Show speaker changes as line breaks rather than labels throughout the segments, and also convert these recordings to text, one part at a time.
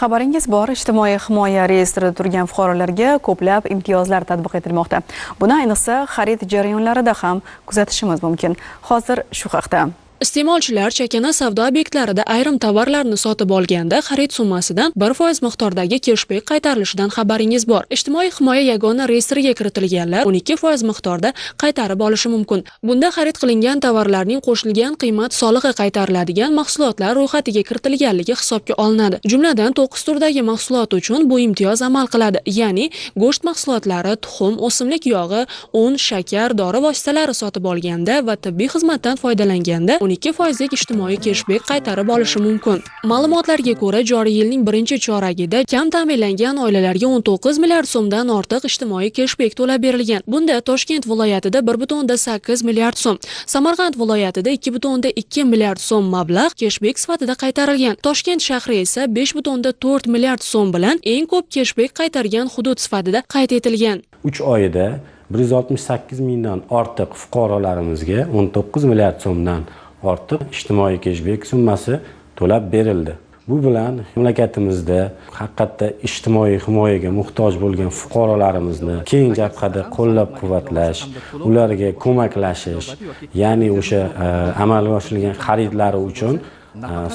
Xabaringiz bor, ijtimoiy himoya reyestrida turgan fuqarolarga ko'plab imtiyozlar tatbiq etilmoqda. Buni ayniqsa xarid jarayonlarida ham kuzatishimiz mumkin. Hozir shu haqda.
Iste'molchilar chakana savdo obyektlarida ayrim tovarlarni sotib olganda xarid summasidan 1% miqdordagi cashback qaytarilishidan xabaringiz bor. Ijtimoiy himoya yagona reyestriga kiritilganlar 12% miqdorda qaytarib olishi mumkin. Bunda xarid qilingan tovarlarning qo'shilgan qiymat solig'i qaytariladigan mahsulotlar ro'yxatiga kiritilganligi hisobga olinadi. Jumladan 9 turdagi mahsulot uchun bu imtiyoz amal qiladi. Ya'ni go'sht mahsulotlari, tuxum, o'simlik yog'i, un, shakar, dori vositalari sotib olganda va tibbiy xizmatdan foydalanganda 12% ijtimoiy cashback qaytarib olishi mumkin. Ma'lumotlarga ko'ra, joriy yilning birinchi choragida kam ta'minlangan oilalarga 19 milliard so'mdan ortiq ijtimoiy cashback to'lab berilgan. Bunda Toshkent viloyatida 1,8 milliard so'm, Samarqand viloyatida 2,2 milliard so'm mablag' cashback sifatida qaytarilgan. Toshkent shahri esa 5,4 milliard so'm bilan eng ko'p cashback qaytargan hudud sifatida qayd etilgan.
3 oyda 168 mingdan ortiq fuqarolarimizga 19 milliard so'mdan ortiq ijtimoiy cashback summasi to'lab berildi. Bu bilan mamlakatimizda haqiqatda ijtimoiy himoyaga muhtoj bo'lgan fuqarolarimizni keng jabhada qo'llab-quvvatlash, ularga ko'maklashish, ya'ni o'sha amalga oshirilgan xaridlari uchun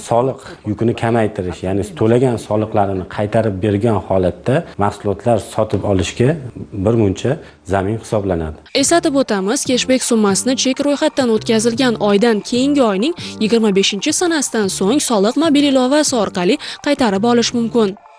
soliq yukini kamaytirish, ya'ni to'lagan soliqlarini qaytarib bergan holatda mahsulotlar sotib olishga birmuncha zamin hisoblanadi.
Eslatib o'tamiz, cashback summasini chek ro'yxatdan o'tkazilgan oydan keyingi oyning 25-sanasidan so'ng soliq mobil ilovasi orqali qaytarib olish mumkin.